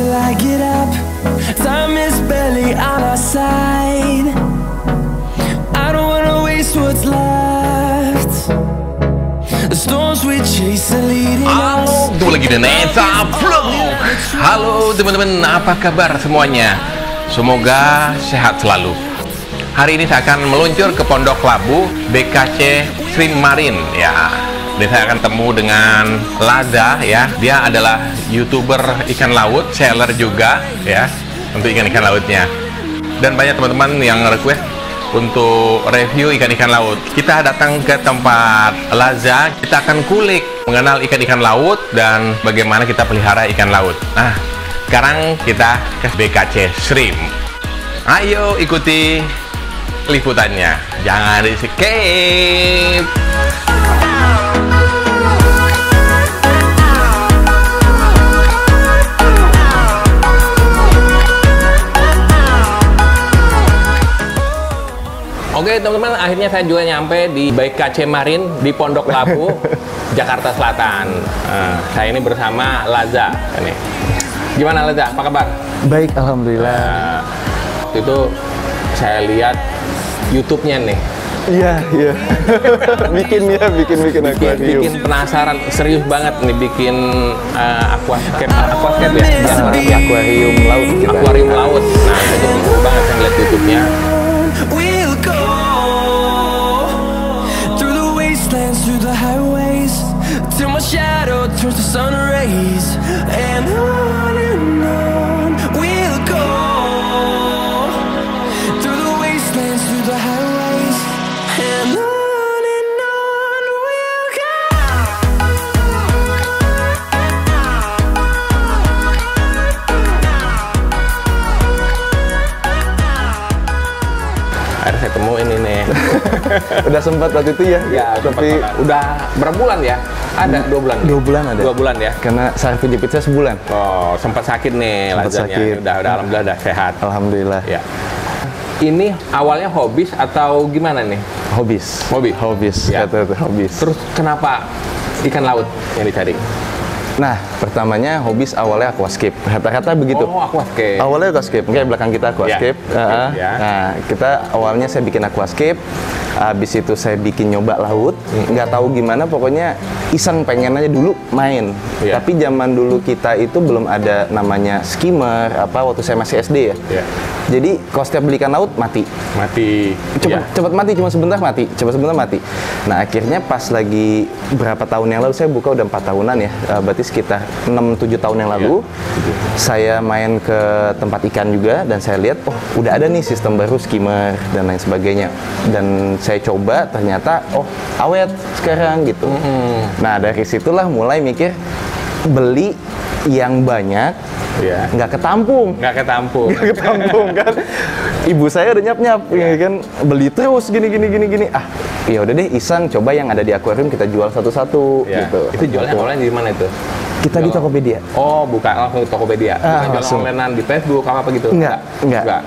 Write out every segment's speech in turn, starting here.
till I get up. Time is barely on our side. I don't wanna waste what's left. The storms we chase are leading us. Halo, lagi di Neta Vlog. Halo teman-teman, apa kabar semuanya? Semoga sehat selalu. Hari ini saya akan meluncur ke Pondok Labu BKC Shrimp Marine ya. Dan saya akan temu dengan Laza ya. Dia adalah YouTuber ikan laut, seller juga ya untuk ikan-ikan lautnya. Dan banyak teman-teman yang request untuk review ikan-ikan laut. Kita datang ke tempat Laza, kita akan kulik mengenal ikan-ikan laut dan bagaimana kita pelihara ikan laut. Nah, sekarang kita ke BKC Shrimp. Ayo ikuti liputannya, jangan di skip. Oke teman-teman, akhirnya saya juga nyampe di BKC Marine di Pondok Labu, Jakarta Selatan. Saya ini bersama Laza. Ini. Gimana Laza? Apa kabar? Baik, alhamdulillah. Itu saya lihat YouTube-nya nih. Iya. bikin akuarium. Bikin penasaran, serius banget nih bikin aquascape ya. Akuarium laut kita. Akuarium laut. Nah, itu seru banget saya lihat YouTube-nya. We'll go through the wastelands, through the highways, till my shadow turns to sun rays, and on we'll go through the wastelands, through the highways, and on we'll go. Akhirnya saya temu ini nih. Udah sempat waktu itu ya? Ya, tapi udah berapa bulan ya? Ada 2 bulan. 2 bulan ada. 2 bulan ya. Karena saya jepit saya sebulan. Oh, sempat sakit nih Lazanya. sakit. Udah alhamdulillah udah sehat. Alhamdulillah. Ya. Ini awalnya hobis atau gimana nih? Hobis. Hobis. Ya. Kata hobis. Terus kenapa ikan laut yang dicari? Nah, pertamanya hobis awalnya aquascape. Kata-kata begitu. Oh, aquascape. Awalnya aquascape. Mungkin belakang kita aquascape. Ya. Nah, kita awalnya saya bikin aquascape. Habis itu saya bikin nyoba laut. Nggak tahu gimana, pokoknya iseng pengen aja dulu main. Ya. Tapi zaman dulu kita itu belum ada namanya skimmer waktu saya masih SD ya. Ya. Jadi kalau setiap beli ikan laut mati. Cepet mati, cuma sebentar mati. Nah, akhirnya pas lagi berapa tahun yang lalu, saya buka udah 4 tahunan ya. Berarti sekitar 6-7 tahun yang lalu, saya main ke tempat ikan juga dan saya lihat, oh udah ada nih sistem baru skimmer dan lain sebagainya. Dan saya coba, ternyata awet sekarang gitu. Nah, dari situlah mulai mikir beli yang banyak, nggak ketampung kan. Ibu saya udah nyap ya kan, beli terus gini. Ya udah deh, iseng coba yang ada di akuarium kita jual satu-satu gitu. Itu jualnya online di mana itu? Kita di Tokopedia. Oh, buka langsung di Tokopedia. Bukan jual online di Facebook apa gitu? Enggak.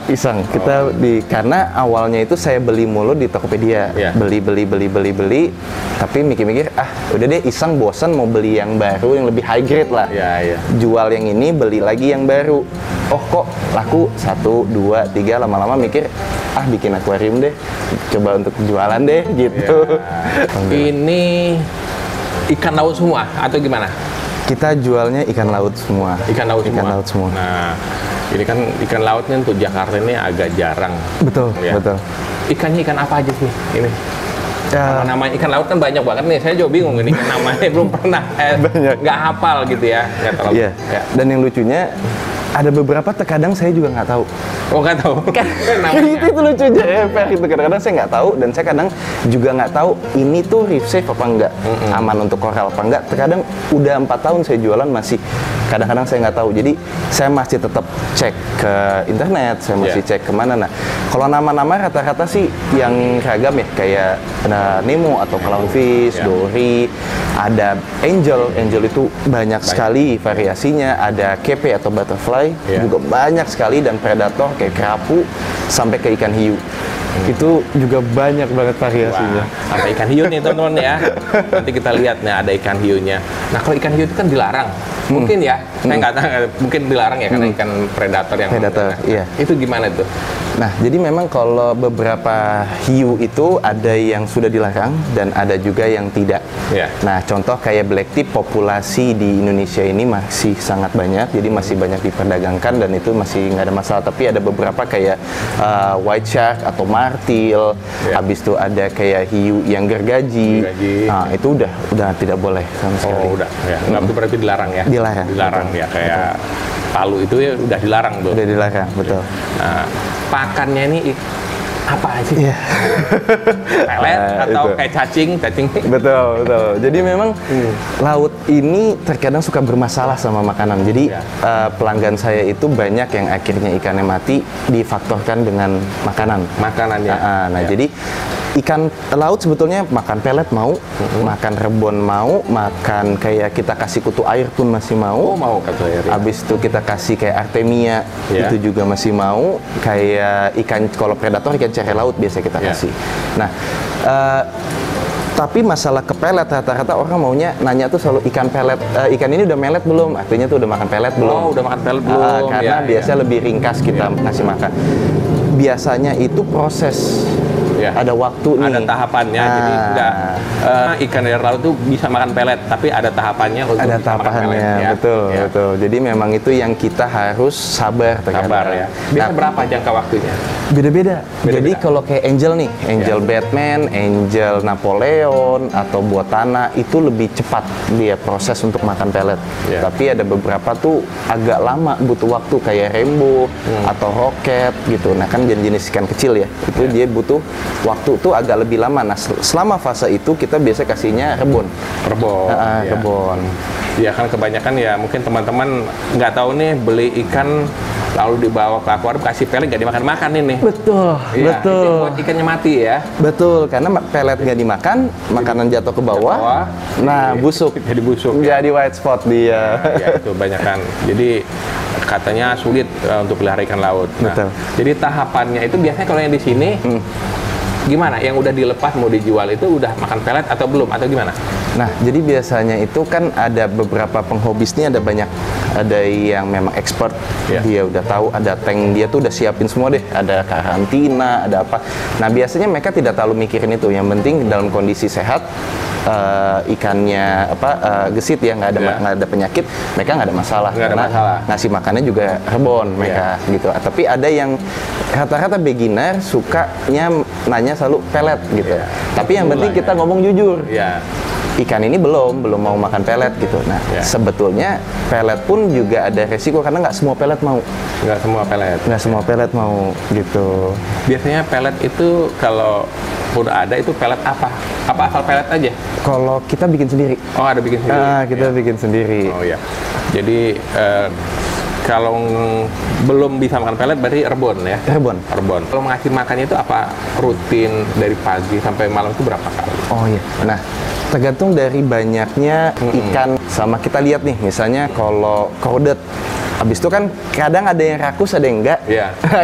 Iseng. Kita karena awalnya itu saya beli mulu di Tokopedia. Beli. Tapi mikir-mikir, udah deh, iseng, bosan mau beli yang baru yang lebih high grade lah. Jual yang ini, beli lagi yang baru. Oh, kok laku 1, 2, 3, lama-lama mikir, bikin akuarium deh. Coba untuk jualan deh gitu. Ini ikan laut semua atau gimana? Kita jualnya ikan laut semua. Ikan laut semua. Nah, ini kan ikan lautnya untuk Jakarta ini agak jarang. Betul. Ikannya ikan apa aja sih ini? Nama ikan laut kan banyak banget nih. Saya juga bingung ini namanya belum pernah. Nggak hafal gitu ya. Nggak terlalu. Iya. Dan yang lucunya, ada beberapa terkadang saya juga nggak tahu. Oh, nggak tahu. Itu lucunya itu kadang-kadang saya nggak tahu, dan saya kadang juga nggak tahu ini tuh reef safe apa enggak, aman untuk koral apa enggak. Terkadang udah 4 tahun saya jualan masih kadang-kadang saya nggak tahu. Jadi saya masih tetap cek ke internet, saya masih cek kemana. Nah, kalau nama-nama rata-rata sih yang ragam ya, kayak Nemo atau clownfish, Dory, ada angel itu banyak sekali variasinya, ada kepe atau butterfly juga banyak sekali, dan predator kayak kerapu sampai ke ikan hiu. Itu juga banyak banget variasinya. Wah, sampai ikan hiu nih teman-teman ya. Nanti kita lihat nih ada ikan hiunya. Nah kalau ikan hiu itu kan dilarang. Mungkin ya, saya nggak tahu, mungkin dilarang ya karena ikan predator yang iya. Itu gimana tuh? Nah, jadi memang kalau beberapa hiu itu ada yang sudah dilarang dan ada juga yang tidak. Yeah. Nah, contoh kayak black tip populasi di Indonesia ini masih sangat banyak, jadi masih banyak diperdagangkan dan itu masih nggak ada masalah. Tapi ada beberapa kayak white shark atau martil, habis itu ada kayak hiu yang gergaji. Nah, itu udah tidak boleh sama sekali. Oh, udah. Ya. Nggak berarti dilarang ya? Dilarang ya, kayak palu itu ya udah dilarang tuh. Udah dilarang, betul. Nah, pakannya ini apa sih? Iya. Pelet atau itu. kayak cacing? Betul. Jadi memang laut ini terkadang suka bermasalah sama makanan. Jadi pelanggan saya itu banyak yang akhirnya ikannya mati difaktorkan dengan makanan. Makanannya. Jadi ikan laut sebetulnya makan pelet mau, makan rebon mau, makan kayak kita kasih kutu air pun masih mau. Oh, mau kutu air. Ya. Habis itu kita kasih kayak artemia, itu juga masih mau. Kayak ikan, kalau predator ikan cere laut biasa kita kasih. Nah, tapi masalah ke pelet, rata-rata orang maunya nanya tuh selalu ikan pelet, ikan ini udah melet belum? Artinya tuh udah makan pelet belum? Oh, udah makan pelet belum? Karena biasa lebih ringkas kita ngasih makan. Biasanya itu proses. Ada waktu nih. Ada tahapannya, jadi enggak ikan dari laut tuh bisa makan pelet, tapi ada tahapannya untuk ada bisa tahapannya, makan pelet. Betul. Jadi memang itu yang kita harus sabar terkadang. Sabar ya. Biasa berapa jangka waktunya? Beda-beda. Jadi kalau kayak angel nih, angel Batman, angel Napoleon atau buatana itu lebih cepat dia proses untuk makan pelet. Tapi ada beberapa tuh agak lama butuh waktu kayak rainbow atau roket gitu. Nah kan jenis ikan kecil ya, itu dia butuh waktu tuh agak lebih lama. Nah selama fase itu kita biasa kasihnya rebon. Rebon. Ya kan kebanyakan ya mungkin teman-teman nggak tahu nih beli ikan lalu dibawa ke akuarium kasih pelet nggak dimakan-makan ini. Betul. Itu buat ikannya mati ya. Betul, karena pelet nggak dimakan, makanan jatuh ke bawah. Nah busuk. Jadi busuk. Jadi white spot dia. Ya itu banyak kan. Jadi katanya sulit untuk pelihara ikan laut. Nah, betul. Jadi tahapannya itu biasanya kalau yang di sini gimana? Yang udah dilepas mau dijual itu udah makan pelet atau belum atau gimana? Nah, jadi biasanya itu kan ada beberapa penghobis nih, ada banyak, ada yang memang expert, dia udah tahu, ada tank dia tuh udah siapin semua deh, ada karantina, ada apa. Nah, biasanya mereka tidak terlalu mikirin itu, yang penting dalam kondisi sehat, ikannya gesit ya, nggak ada penyakit, mereka nggak ada masalah. Karena ngasih makannya juga rebon mereka gitu. Tapi ada yang rata-rata beginner sukanya nanya selalu pelet gitu. Tapi yang penting kita ngomong jujur. Ikan ini belum mau makan pelet gitu. Nah, sebetulnya pelet pun juga ada resiko karena nggak semua pelet mau. Nggak semua pelet mau gitu. Biasanya pelet itu kalau udah ada itu pelet apa? Apa asal pelet aja? Kalau kita bikin sendiri. Oh, ada bikin sendiri. Kita bikin sendiri. Oh ya. Jadi kalau belum bisa makan pelet berarti rebon ya? Rebon. Kalau mengasih makannya itu apa rutin dari pagi sampai malam itu berapa kali? Oh iya. Nah, tergantung dari banyaknya ikan. Sama kita lihat nih, misalnya kalau corded, habis itu kan kadang ada yang rakus, ada yang enggak.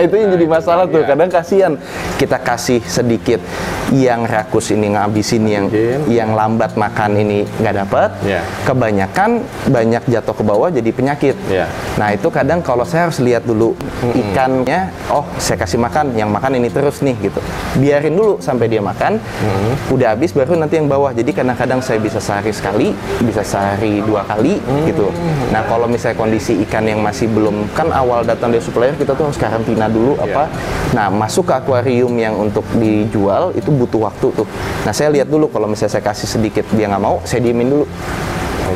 Itu yang jadi masalah tuh. Kadang kasihan kita kasih sedikit, yang rakus ini ngabisin yang lambat makan ini nggak dapat. Kebanyakan banyak jatuh ke bawah jadi penyakit. Nah itu kadang kalau saya harus lihat dulu ikannya, oh saya kasih makan, yang makan ini terus nih gitu. Biarin dulu sampai dia makan, udah habis baru nanti yang bawah. Jadi kadang-kadang saya bisa sehari sekali, bisa sehari 2 kali gitu. Nah kalau misalnya kondisi ikan yang masih belum, kan awal datang dari supplier kita tuh harus karantina dulu apa. Nah masuk ke akuarium yang untuk dijual itu butuh waktu tuh. Nah saya lihat dulu, kalau misalnya saya kasih sedikit dia nggak mau, saya diemin dulu.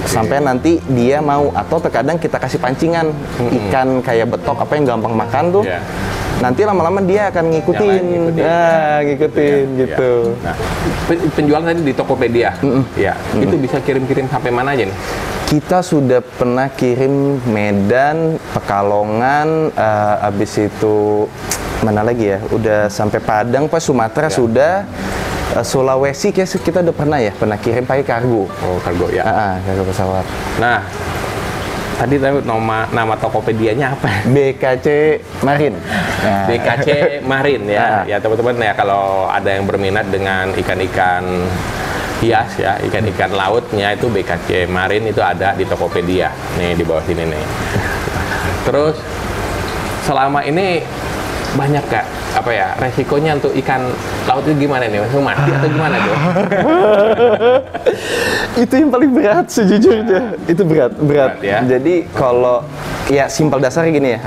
Sampai nanti dia mau, atau terkadang kita kasih pancingan ikan kayak betok apa yang gampang makan tuh. Nanti lama-lama dia akan ngikutin. Ngikutin gitu. Nah, penjualan tadi di Tokopedia. Itu bisa kirim-kirim sampai mana aja nih? Kita sudah pernah kirim Medan, Pekalongan, abis itu mana lagi ya? Udah sampai Padang, pas Sumatera sudah. Sulawesi kita udah pernah kirim pakai kargo. Oh, kargo ya. Kargo pesawat. Nah, Tadi nama Tokopedia-nya apa? BKC Marine. Nah. BKC Marine ya. Ya teman-teman ya, kalau ada yang berminat dengan ikan-ikan hias ya, ikan-ikan lautnya itu BKC Marine itu ada di Tokopedia. Nih di bawah sini nih. Terus selama ini banyak Kak, apa ya, resikonya untuk ikan laut itu gimana nih? Langsung mati atau gimana tuh? Itu yang paling berat sejujurnya. Itu berat ya. Jadi kalau ya simpel dasarnya gini ya,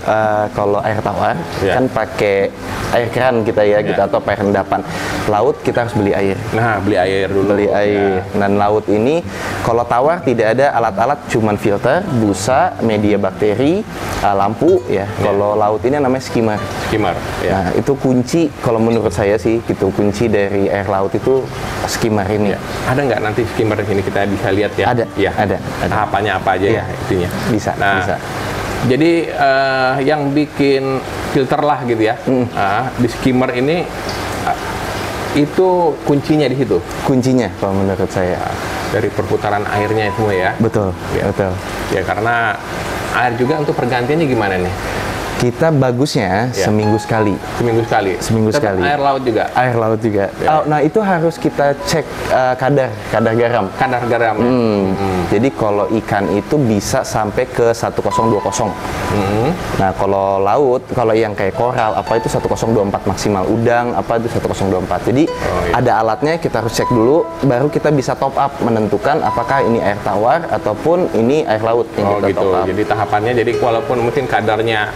kalau air tawar kan pakai air keran kita ya, gitu, atau air endapan. Laut kita harus beli air. Nah, beli air dulu. Beli air. Dan laut ini kalau tawar tidak ada alat-alat, cuman filter, busa, media bakteri, lampu ya. Kalau laut ini namanya skimmer. Skimmer. Ya. Nah, itu kunci kalau menurut saya sih, gitu, kunci dari air laut itu skimmer ini. Ya. Ada nggak nanti skimmer di sini kita bisa lihat ya? Ada. Ya. Ada. Tahapannya apa aja ya itunya? Bisa. Nah, bisa. Jadi yang bikin filter lah gitu ya, di skimmer ini itu kuncinya di situ. Kuncinya kalau menurut saya dari perputaran airnya itu ya. Betul. Ya. Betul. Ya karena air juga untuk pergantiannya gimana nih? Kita bagusnya seminggu sekali. Seminggu sekali. Seminggu sekali. Air laut juga. Air laut juga. Ya. Nah itu harus kita cek kadar garam. Kadar garam. Jadi kalau ikan itu bisa sampai ke 1020. Nah kalau laut, kalau yang kayak koral apa itu 1024 maksimal. Udang apa itu 1024. Jadi ada alatnya, kita harus cek dulu, baru kita bisa top up menentukan apakah ini air tawar ataupun ini air laut yang kita gitu. top up. Jadi tahapannya, jadi walaupun mungkin kadarnya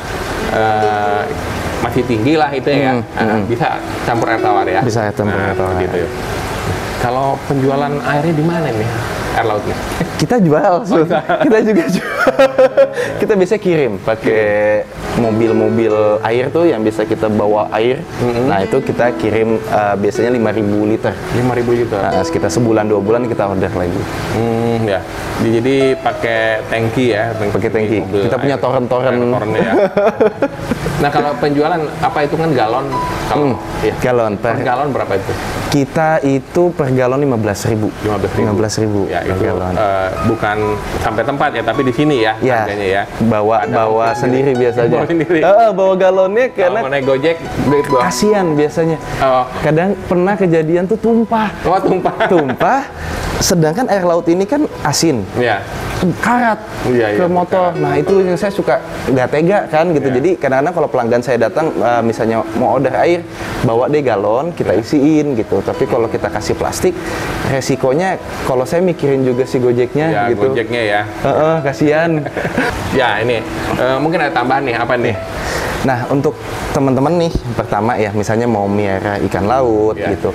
masih tinggi lah itu ya, bisa campur air tawar ya. Bisa campur air tawar. Gitu. Kalau penjualan airnya di mana nih? Air lautnya? Kita jual, kita juga jual. Kita biasa kirim pakai mobil-mobil air tuh yang bisa kita bawa air. Nah itu kita kirim biasanya 5.000 liter. 5.000 liter. Nah, sekitar sebulan 2 bulan kita order lagi. Ya. Jadi pakai tangki ya. Pakai tangki. Kita punya toren-toren. Ya. Nah kalau penjualan apa itu kan galon? Kalau galon per galon berapa itu? Kita itu per galon 15.000. 15.000. Ya itu bukan sampai tempat ya, tapi di sini ya, harganya ya. Bawa sendiri biasanya. Bawa sendiri. Bawa galonnya karena mau naik Gojek, kasihan biasanya. Kadang pernah kejadian tuh tumpah. Oh, tumpah. Sedangkan air laut ini kan asin. Iya. Karat ke motor. Nah itu yang saya suka nggak tega kan gitu. Jadi kadang-kadang kalau pelanggan saya datang misalnya mau order air, bawa deh galon, kita isiin gitu. Tapi kalau kita kasih plastik, resikonya kalau saya mikirin juga si Gojeknya gitu. Gojeknya ya. Kasihan. Ya ini mungkin ada tambahan nih, apa nih? Nah untuk teman-teman nih, pertama ya misalnya mau miara ikan laut gitu.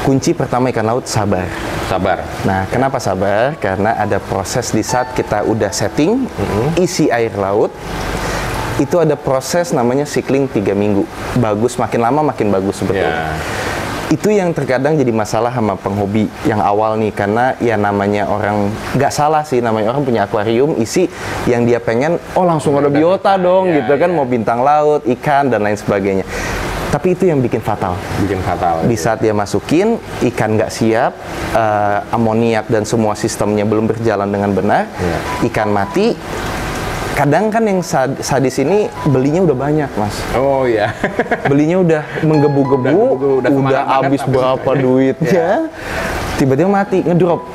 Kunci pertama ikan laut sabar. Sabar. Nah, kenapa sabar? Karena ada proses di saat kita udah setting isi air laut, itu ada proses namanya cycling 3 minggu. Bagus, makin lama makin bagus sebetulnya. Itu yang terkadang jadi masalah sama penghobi yang awal nih, karena ya namanya orang, nggak salah sih, namanya orang punya akuarium isi yang dia pengen, langsung ada biota dong gitu kan, mau bintang laut, ikan dan lain sebagainya. Tapi itu yang bikin fatal. Di saat dia masukin, ikan nggak siap, amoniak dan semua sistemnya belum berjalan dengan benar, ikan mati. Kadang kan yang sadis ini belinya udah banyak, Mas. Oh iya. Belinya udah menggebu-gebu, udah habis berapa duitnya. Tiba-tiba mati, ngedrop.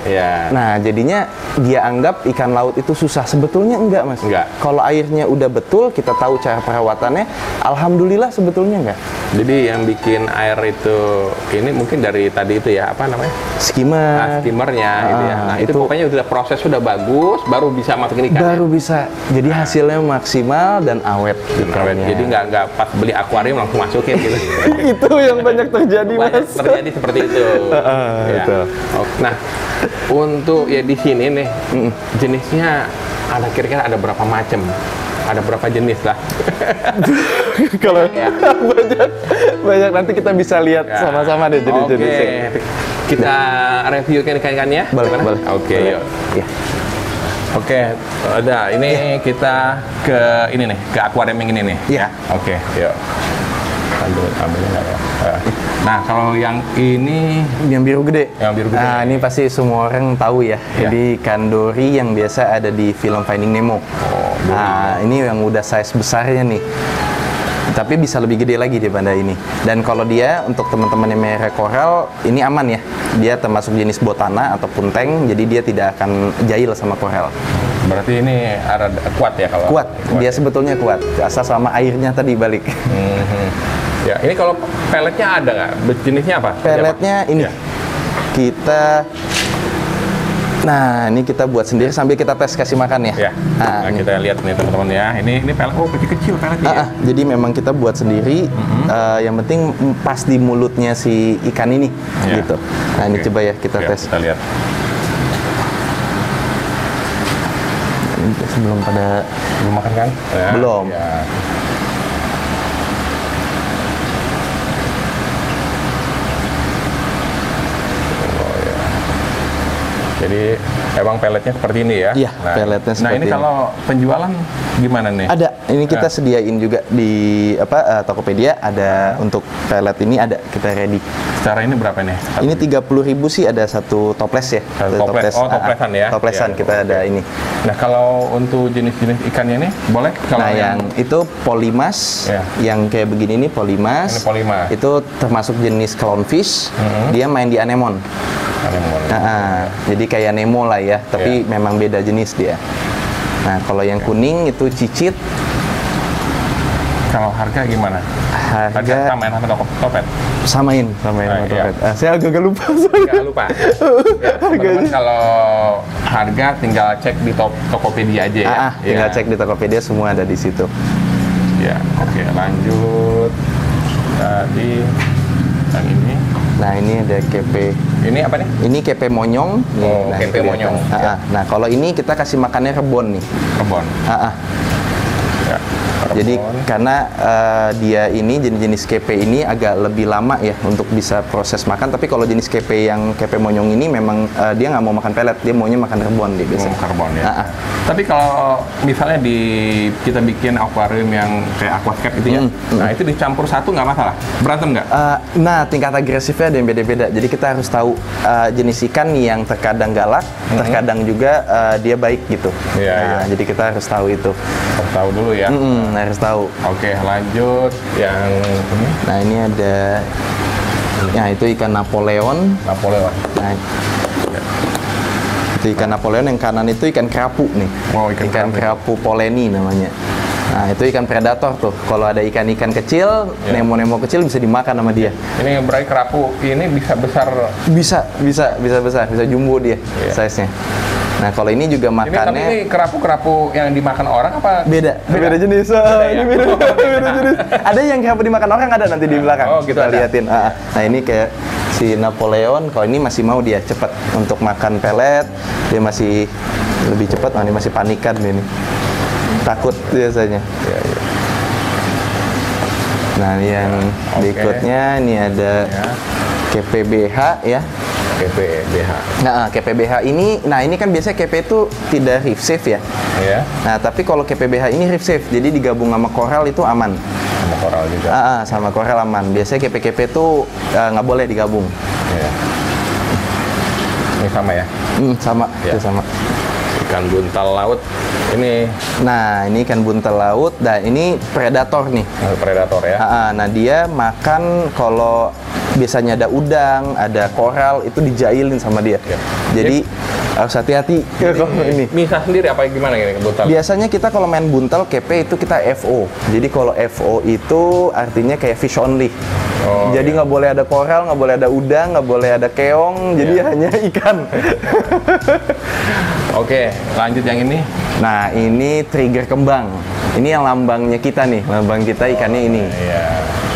Nah, jadinya dia anggap ikan laut itu susah. Sebetulnya enggak, Mas. Enggak. Kalau airnya udah betul, kita tahu cara perawatannya, alhamdulillah sebetulnya enggak. Jadi yang bikin air itu, ini mungkin dari tadi itu ya, apa namanya? Skimmer. Skimmernya gitu ya. Nah, itu pokoknya udah proses sudah bagus, baru bisa masukin ikan. Baru bisa. Jadi hasilnya maksimal dan awet. Jadi nggak pas beli akuarium langsung masukin gitu. Itu yang banyak terjadi, Mas. Terjadi seperti itu. Betul. Nah, untuk ya di sini nih jenisnya ada kira-kira ada berapa macam? Ada berapa jenis lah? Kalau banyak nanti kita bisa lihat sama-sama deh jenis-jenisnya. Kita review ikan-ikannya. Boleh. Oke, yuk. Oke, ada. Ini kita ke ini nih, ke akuarium yang ini nih. Iya. Oke, yuk. Ambilnya nggak ya. Nah, kalau yang ini, yang biru gede. Yang biru gede. Nah, ini pasti semua orang tahu ya. Jadi ikan dori yang biasa ada di film Finding Nemo. Nah, ini yang udah size besarnya nih. Tapi bisa lebih gede lagi daripada ini. Dan kalau dia untuk teman-teman yang merah koral, ini aman ya. Dia termasuk jenis botana ataupun tank, jadi dia tidak akan jahil sama koral. Berarti ini ada kuat ya kalau? Kuat. Dia sebetulnya kuat. Asal sama airnya tadi balik. Ya, ini kalau peletnya ada nggak? Jenisnya apa? Peletnya ini. Ya. Nah, ini kita buat sendiri sambil kita tes kasih makan ya. Ya. Nah, kita lihat nih teman-teman ya. Ini pelet, kecil-kecil peletnya. Jadi memang kita buat sendiri. Yang penting pas di mulutnya si ikan ini, gitu. Nah, ini coba ya kita tes. Kita lihat. Sebelum pada belum makan kan? Ya, belum. Ya. Jadi emang peletnya seperti ini ya? Iya, peletnya seperti ini. Nah, ini kalau penjualan gimana nih? Ada, ini kita sediain juga di Tokopedia, ada untuk pelet ini ada, kita ready. Secara ini berapa nih? Ini 30.000 sih, ada satu toples ya. Toples, toplesan ya? Toplesan, kita ada ini. Nah, kalau untuk jenis-jenis ikannya nih, boleh? Kalau yang itu polimas, yang kayak begini nih polimas. Ini polimas. Itu termasuk jenis clownfish, dia main di anemon. Jadi kayak Nemo lah ya, tapi memang beda jenis dia. Nah, kalau yang kuning itu cicit. Kalau harga gimana? Harga samain sama Topet? Samain sama Topet. Saya agak lupa. Agak lupa. Teman-teman kalau harga tinggal cek di Tokopedia aja ya. Tinggal cek di Tokopedia, semua ada di situ. Ya, oke, lanjut. Tadi yang ini. Nah, ini ada kepe. Ini apa nih? Ini kepe monyong. Oh, kepe monyong. Nah, kalau ini kita kasih makannya rebon nih. Rebon. Ya, jadi karena dia ini jenis kepe ini agak lebih lama ya untuk bisa proses makan. Tapi kalau jenis kepe yang kepe monyong ini memang dia nggak mau makan pelet, dia maunya makan rebon dia biasanya. Makan rebon ya. Tapi kalau misalnya kita bikin akuarium yang kayak aquascape itu ya, nah itu dicampur satu nggak masalah? Berantem nggak? Nah, tingkat agresifnya ada yang beda-beda. Jadi kita harus tahu jenis ikan yang terkadang galak, terkadang juga dia baik gitu. Jadi kita harus tahu itu. Harus tahu dulu ya. Harus tahu. Oke, lanjut yang ini. Nah, ini ada. Nah, itu ikan Napoleon. Napoleon. Nah, itu ikan Napoleon, yang kanan itu ikan kerapu nih. Oh, ikan kerapu poleni namanya. Nah, itu ikan predator tuh. Kalau ada ikan-ikan kecil, Nemo-Nemo kecil bisa dimakan sama dia. Ini berarti kerapu ini bisa besar? Bisa besar, bisa jumbo dia size-nya. Nah, kalau ini juga makannya. Ini kerapu yang dimakan orang apa? Beda jenis. Ini beda jenis. Ada yang kerapu dimakan orang, ada nanti di belakang. Oh, gitu, kita liatin. Nah, ini kayak si Napoleon. Kalau ini masih mau dia cepat untuk makan pelet, dia masih lebih cepat. Ini masih panikan ini. Takut biasanya. Nah, yang berikutnya ini ada KPBH ya. KPBH. Nah, KPBH ini kan biasanya KP itu tidak reef safe ya. Nah, tapi kalau KPBH ini reef safe, jadi digabung sama koral itu aman. Sama koral juga. Sama koral aman. Biasanya KP-KP itu nggak boleh digabung. Ini sama ya? Sama. Itu sama. Ikan buntal laut ini. Nah, ini ikan buntal laut. Nah, ini predator nih. Predator ya. Nah, dia makan kalau biasanya ada udang, ada koral, itu dijailin sama dia. Jadi harus hati-hati kalau ini. Misah sendiri apa gimana ini buntal? Biasanya kita kalau main buntal kepe itu kita FO. Jadi kalau FO itu artinya kayak fish only. Jadi nggak boleh ada koral, nggak boleh ada udang, nggak boleh ada keong. Jadi hanya ikan. Oke, lanjut yang ini. Nah, ini trigger kembang. Ini yang lambangnya kita nih, lambang kita ikannya ini.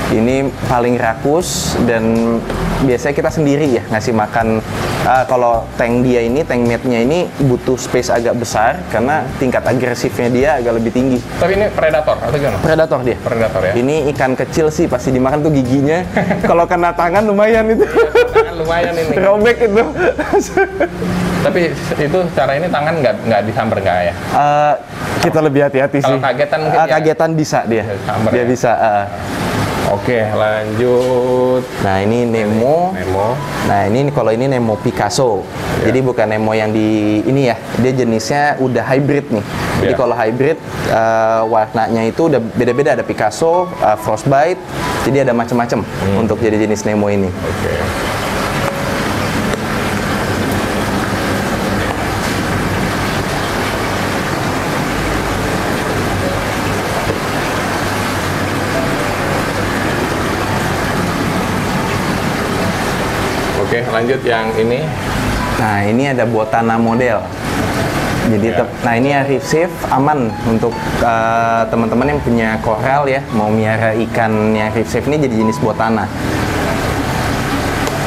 Ini paling rakus dan biasanya kita sendiri ya ngasih makan. Kalau tank dia ini, tank mate-nya ini butuh space agak besar karena tingkat agresifnya dia agak lebih tinggi. Tapi ini predator atau gimana? Predator dia. Predator ya. Ini ikan kecil sih pasti dimakan tuh giginya. Kalau kena tangan lumayan itu. Tangan lumayan ini. Robek itu. Tapi itu secara ini tangan nggak disamber nggak ya? Kita lebih hati-hati sih. Kalau kagetan mungkin kagetan bisa dia. Samber dia ya? bisa. Oke, lanjut. Nah, ini Nemo. Nemo. Nah, ini kalau ini Nemo Picasso. Ya. Jadi bukan Nemo yang di ini ya. Dia jenisnya udah hybrid nih. Jadi Ya. kalau hybrid warnanya itu udah beda-beda, ada Picasso, Frostbite. Jadi ada macam-macam untuk jadi jenis Nemo ini. Oke. Oke, lanjut yang ini. Nah, ini ada Botana model. Jadi, Ya. nah ini ya safe, aman untuk teman-teman yang punya koral ya, mau miara ikan yang safe ini jadi jenis Botana.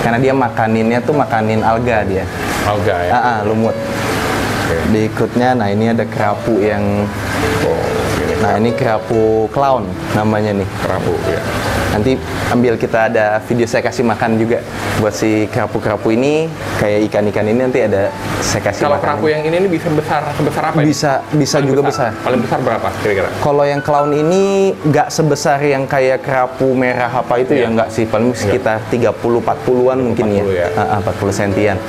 Karena dia makaninnya tuh makanin alga dia. Alga ya. Lumut. Oke. Berikutnya, nah ini ada kerapu yang, Oh, ini nah ini kerapu clown namanya nih. kerapu ya. Nanti ambil, kita ada video saya kasih makan juga buat si kerapu-kerapu ini, kayak ikan-ikan ini nanti ada saya kasih Kalau makan. kerapu yang ini bisa sebesar apa? Ini? Bisa Paling juga besar. Paling besar berapa kira-kira? Kalau yang clown ini nggak sebesar yang kayak kerapu merah apa itu Iya. ya, nggak sih, paling sekitar 30-40-an mungkin 40 ya. 40 sentian.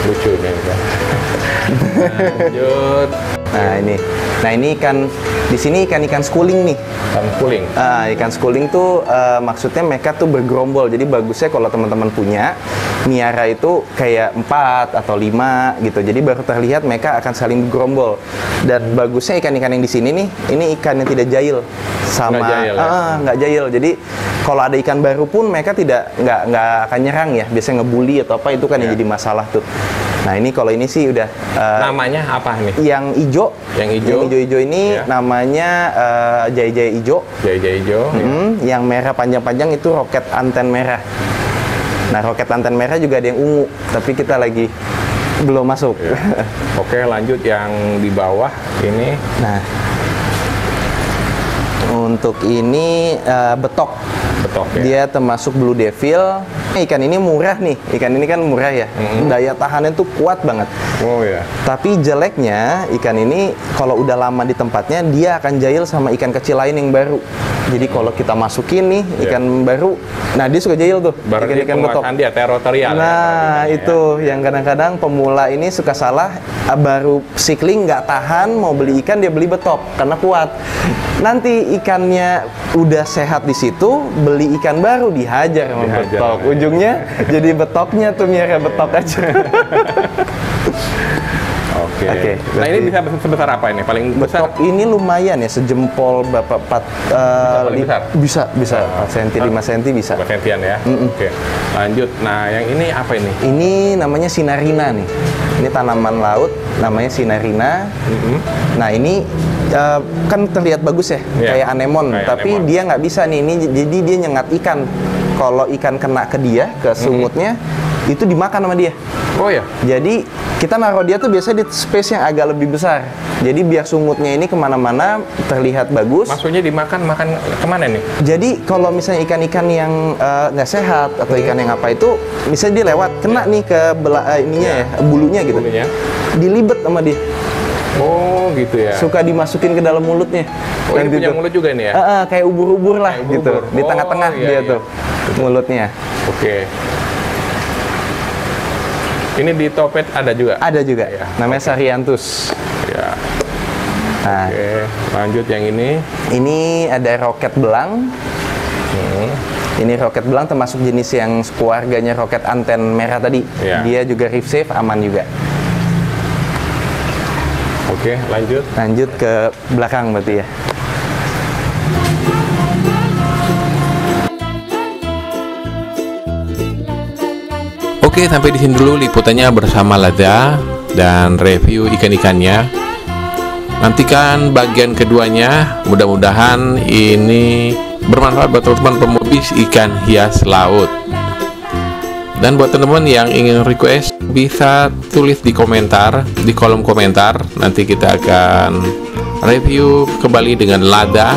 Lucu nih ya. Lanjut. Nah ini ikan, di sini ikan schooling nih. Ikan kuling. Ikan schooling tuh maksudnya mereka tuh bergerombol. Jadi bagusnya kalau teman-teman punya miara itu kayak 4 atau 5 gitu. Jadi baru terlihat mereka akan saling bergerombol. Dan bagusnya ikan-ikan yang di sini nih, ini ikan yang tidak jahil sama Nggak jahil, ya? nggak jahil. Jadi kalau ada ikan baru pun mereka nggak akan nyerang ya. Biasanya ngebully atau apa, itu kan yang Ya. jadi masalah tuh. Nah ini kalau ini sih udah Namanya apa nih? yang hijau. Yang hijau. Yang hijau ini Ya. namanya jaya-jaya hijau. Jaya hijau. Ya. Yang merah panjang-panjang itu roket anten merah. Nah, roket anten merah juga ada yang ungu, tapi kita lagi belum masuk. Ya. Oke, lanjut yang di bawah ini. Nah, untuk ini betok. Betok ya. Dia termasuk Blue Devil. Ikan ini murah nih. Ikan ini kan murah ya. Daya tahannya tuh kuat banget. Oh ya. Tapi jeleknya ikan ini kalau udah lama di tempatnya, dia akan jahil sama ikan kecil lain yang baru. Jadi kalau kita masukin nih ikan baru, nah dia suka jahil tuh. Berarti Ikan-ikan betok. penguasaan dia teritorial. Nah ya, itu yang kadang-kadang pemula ini suka salah, baru sikling nggak tahan, mau beli ikan dia beli betok karena kuat. Nanti ikannya udah sehat di situ, beli ikan baru dihajar sama Dihajar, betok. ya. Ujungnya jadi betoknya tuh miara betok aja. Oke. Oke, Nah ini berarti- bisa sebesar apa ini? Paling besar? Betok ini lumayan ya, sejempol bapak paling besar? bisa 4 cm 5 cm bisa. 5 sentian ya. Oke. Lanjut. Nah yang ini apa ini? Ini namanya sinarina nih. Ini tanaman laut, namanya sinarina. Nah ini kan terlihat bagus ya, Iya, kayak anemon. kayak tapi anemon. dia nggak bisa nih. Ini jadi dia nyengat ikan. Kalau ikan kena ke dia, ke sumutnya, itu dimakan sama dia. Oh ya. Jadi kita naruh dia tuh biasanya di space yang agak lebih besar. Jadi biar sumutnya ini kemana-mana terlihat bagus. Maksudnya dimakan kemana nih? Jadi kalau misalnya ikan-ikan yang nggak sehat atau ikan yang apa itu, misalnya dia lewat kena nih ke ininya ya, bulunya gitu, Bulunya. dilibet sama dia, Oh gitu ya. suka dimasukin ke dalam mulutnya. Oh ini Nanti punya tuh, mulut juga ini ya? kayak ubur-ubur lah Kayak gitu, ubur-ubur. di Oh, tengah-tengah iya, dia iya. tuh mulutnya. Oke. Ini di topet ada juga? Ada juga, Ya, namanya Sarianthus. Ya. Nah, Oke. Lanjut yang ini. ini ada roket belang. Ini roket belang termasuk jenis yang keluarganya roket anten merah tadi. Iya. Dia juga reef safe, aman juga. Oke, lanjut. Lanjut ke belakang berarti ya. Oke, sampai di sini dulu liputannya bersama Lada dan review ikan-ikannya. Nantikan bagian keduanya. Mudah-mudahan ini bermanfaat buat teman-teman pemubis ikan hias laut. Dan buat teman-teman yang ingin request, bisa tulis di komentar, di kolom komentar. Nanti kita akan review kembali dengan Lada.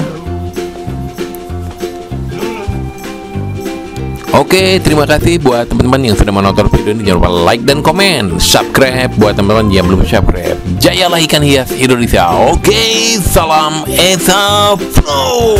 Oke, terima kasih buat teman-teman yang sudah menonton video ini. Jangan lupa like dan komen, subscribe buat teman-teman yang belum subscribe. Jayalah ikan hias Indonesia. Oke, salam Esa Flow.